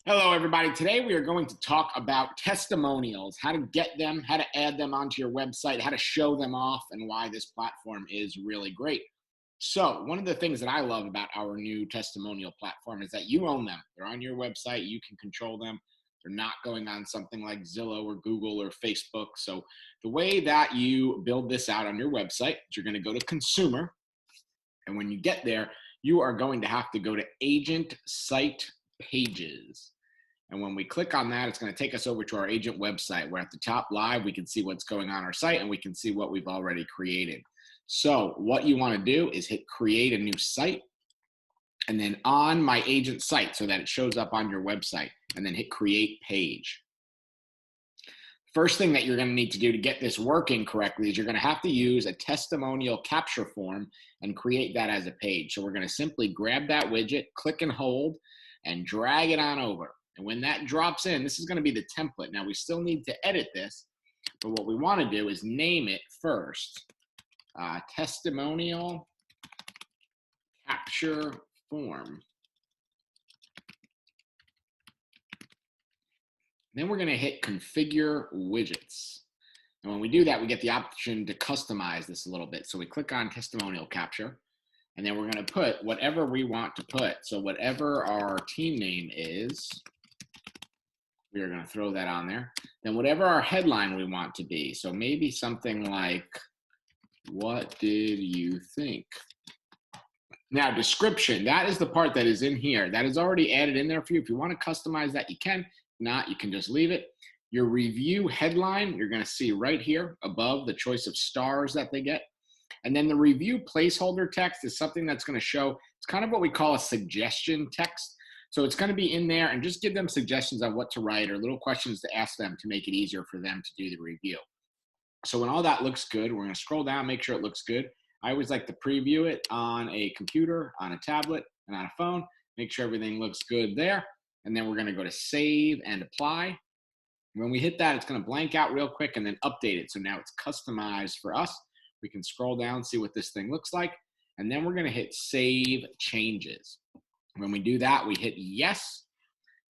Hello, everybody. Today we are going to talk about testimonials, how to get them, how to add them onto your website, how to show them off, and why this platform is really great. So one of the things that I love about our new testimonial platform is that you own them. They're on your website. You can control them. They're not going on something like Zillow or Google or Facebook. So the way that you build this out on your website is you're going to go to consumer. And when you get there, you are going to have to go to agent site pages. And when we click on that, it's going to take us over to our agent website, where at the top live, we can see what's going on our site and we can see what we've already created. So what you want to do is hit create a new site, and then on my agent site so that it shows up on your website, and then hit create page. First thing that you're going to need to do to get this working correctly is you're going to have to use a testimonial capture form and create that as a page. So we're going to simply grab that widget, click and hold, and drag it on over. And when that drops in, this is going to be the template. Now we still need to edit this, but what we want to do is name it first, testimonial capture form. Then we're going to hit configure widgets. And when we do that, we get the option to customize this a little bit. So we click on testimonial capture, and then we're going to put whatever we want to put. So whatever our team name is, we are going to throw that on there. Then whatever our headline we want to be. So maybe something like, what did you think? Now, description, that is the part that is in here. That is already added in there for you. If you want to customize that, you can. If not, you can just leave it. Your review headline, you're going to see right here above the choice of stars that they get. And then the review placeholder text is something that's going to show, it's kind of what we call a suggestion text. So it's going to be in there, and just give them suggestions on what to write or little questions to ask them to make it easier for them to do the review. So when all that looks good, we're going to scroll down, make sure it looks good. I always like to preview it on a computer, on a tablet, and on a phone. Make sure everything looks good there. And then we're going to go to save and apply. When we hit that, it's going to blank out real quick and then update it. So now it's customized for us. We can scroll down, see what this thing looks like. And then we're going to hit save changes. When we do that, we hit yes.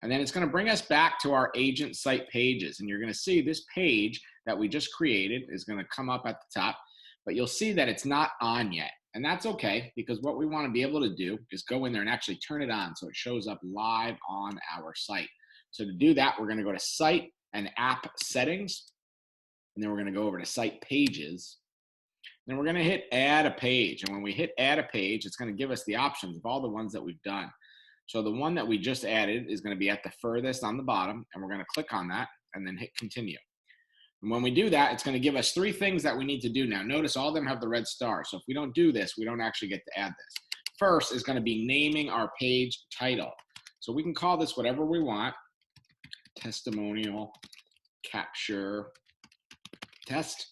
And then it's going to bring us back to our agent site pages. And you're going to see this page that we just created is going to come up at the top. But you'll see that it's not on yet. And that's okay, because what we want to be able to do is go in there and actually turn it on so it shows up live on our site. So to do that, we're going to go to Site and App Settings. And then we're going to go over to Site Pages. Then we're going to hit Add a Page. And when we hit Add a Page, it's going to give us the options of all the ones that we've done. So the one that we just added is going to be at the furthest on the bottom. And we're going to click on that and then hit Continue. And when we do that, it's going to give us 3 things that we need to do now. Notice all of them have the red star. So if we don't do this, we don't actually get to add this. First is going to be naming our page title. So we can call this whatever we want. Testimonial capture test.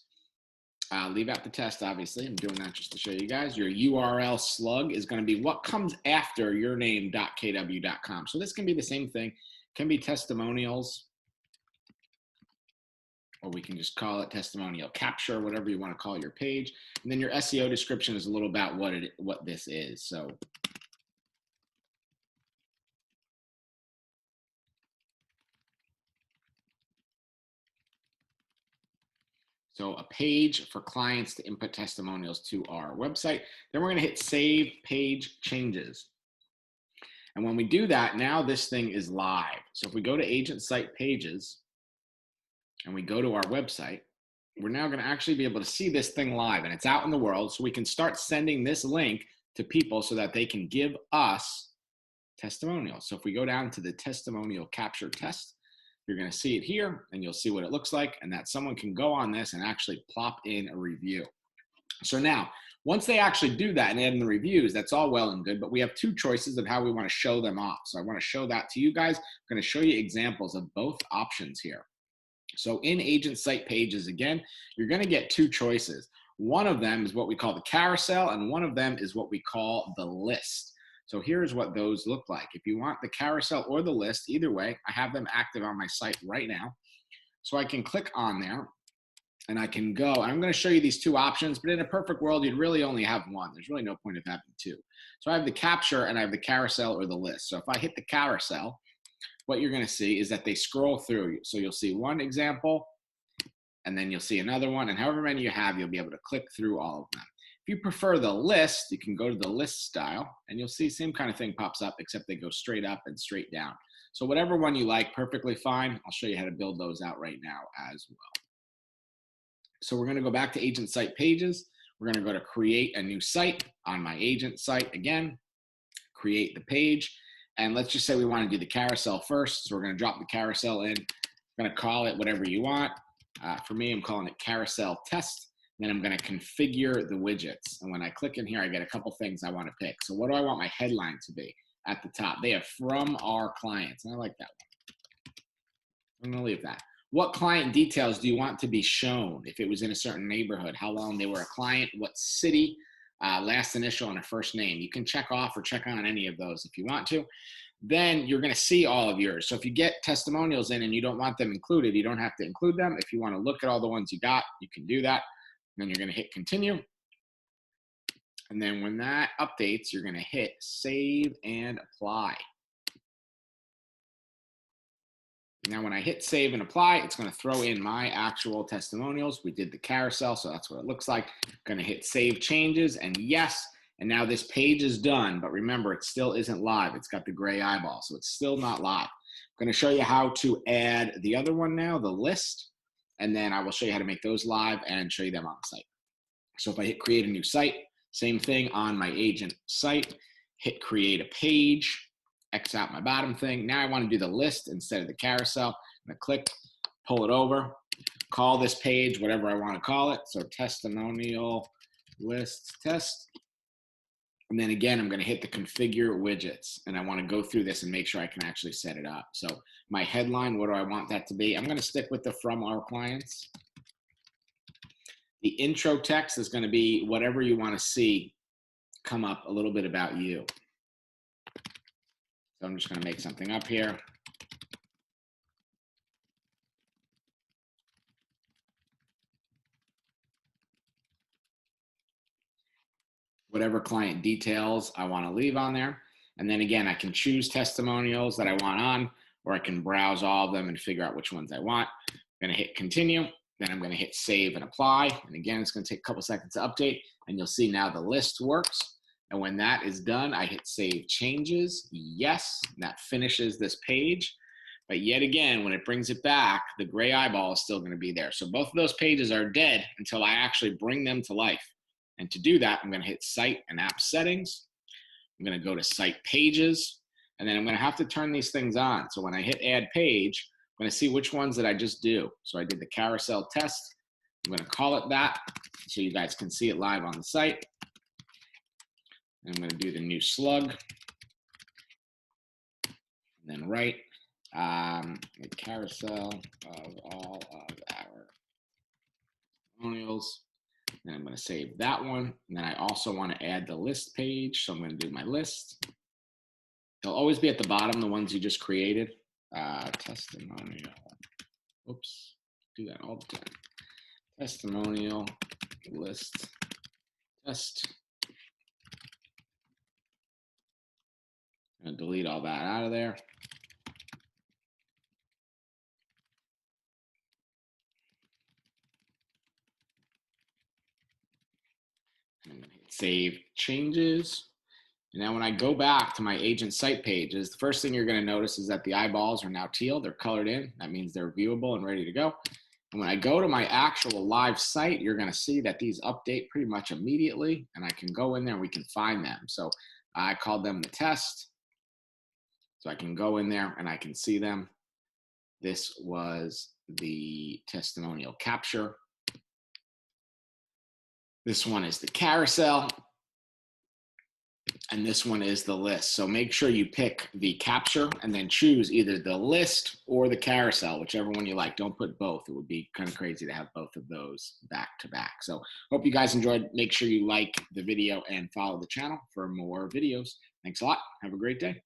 Leave out the test, obviously. I'm doing that just to show you guys. Your URL slug is going to be what comes after yourname.kw.com. So this can be the same thing. It can be testimonials, or we can just call it testimonial capture, whatever you want to call your page. And then your SEO description is a little about what this is. So a page for clients to input testimonials to our website. Then we're going to hit Save Page Changes. And when we do that, now this thing is live. So if we go to Agent Site Pages and we go to our website, we're now going to actually be able to see this thing live, and it's out in the world. So we can start sending this link to people so that they can give us testimonials. So if we go down to the testimonial capture test, you're going to see it here, and you'll see what it looks like, and that someone can go on this and actually plop in a review. So now, once they actually do that and add in the reviews, that's all well and good, but we have 2 choices of how we want to show them off. So I want to show that to you guys. I'm going to show you examples of both options here. So in agent site pages, again, you're going to get 2 choices. One of them is what we call the carousel, and one of them is what we call the list. So here's what those look like. If you want the carousel or the list, either way, I have them active on my site right now. So I can click on there, and I can go. I'm going to show you these two options, but in a perfect world, you'd really only have one. There's really no point of having two. So I have the capture and I have the carousel or the list. So if I hit the carousel, what you're going to see is that they scroll through. So you'll see one example, and then you'll see another one, and however many you have, you'll be able to click through all of them. If you prefer the list, you can go to the list style, and you'll see same kind of thing pops up, except they go straight up and straight down. So whatever one you like, perfectly fine. I'll show you how to build those out right now as well. So we're going to go back to agent site pages. We're going to go to create a new site on my agent site again, create the page. And let's just say we want to do the carousel first. So we're going to drop the carousel in. I'm going to call it whatever you want. For me, I'm calling it carousel test. Then I'm going to configure the widgets. And when I click in here, I get a couple things I want to pick. So what do I want my headline to be at the top? They have from our clients. And I like that one. I'm going to leave that. What client details do you want to be shown? If it was in a certain neighborhood, how long they were a client, what city, last initial, and a first name. You can check off or check on any of those if you want to. Then you're going to see all of yours. So if you get testimonials in and you don't want them included, you don't have to include them. If you want to look at all the ones you got, you can do that. Then you're going to hit continue. And then when that updates, you're going to hit save and apply. Now, when I hit save and apply, it's going to throw in my actual testimonials. We did the carousel, so that's what it looks like. I'm going to hit save changes, and yes, and now this page is done, but remember, it still isn't live. It's got the gray eyeball, so it's still not live. I'm going to show you how to add the other one now, the list, and then I will show you how to make those live and show you them on the site. So if I hit create a new site, same thing on my agent site, hit create a page, X out my bottom thing. Now I want to do the list instead of the carousel. I'm going to click, pull it over, call this page whatever I want to call it. So testimonial list test. And then again, I'm going to hit the configure widgets. And I want to go through this and make sure I can actually set it up. So my headline, what do I want that to be? I'm going to stick with the from our clients. The intro text is going to be whatever you want to see come up a little bit about you. So I'm just going to make something up here. Whatever client details I want to leave on there. And then again, I can choose testimonials that I want on, or I can browse all of them and figure out which ones I want. I'm going to hit continue. Then I'm going to hit save and apply. And again, it's going to take a couple seconds to update. And you'll see now the list works. And when that is done, I hit save changes. Yes, that finishes this page. But yet again, when it brings it back, the gray eyeball is still going to be there. So both of those pages are dead until I actually bring them to life. And to do that, I'm going to hit site and app settings. I'm going to go to site pages. And then I'm going to have to turn these things on. So when I hit add page, I'm going to see which ones did I just do. So I did the carousel test. I'm going to call it that so you guys can see it live on the site. I'm going to do the new slug, and then write the carousel of all of our testimonials. Then I'm going to save that one. And then I also want to add the list page. So I'm going to do my list. They'll always be at the bottom, the ones you just created. Testimonial. Oops, do that all the time. Testimonial list test. I'm going to delete all that out of there. I'm going to hit save changes. And now when I go back to my agent site pages, the first thing you're going to notice is that the eyeballs are now teal. They're colored in. That means they're viewable and ready to go. And when I go to my actual live site, you're going to see that these update pretty much immediately. And I can go in there and we can find them. So I called them the test. So I can go in there and I can see them. This was the testimonial capture. This one is the carousel. And this one is the list. So make sure you pick the capture and then choose either the list or the carousel, whichever one you like. Don't put both. It would be kind of crazy to have both of those back to back. So hope you guys enjoyed. Make sure you like the video and follow the channel for more videos. Thanks a lot. Have a great day.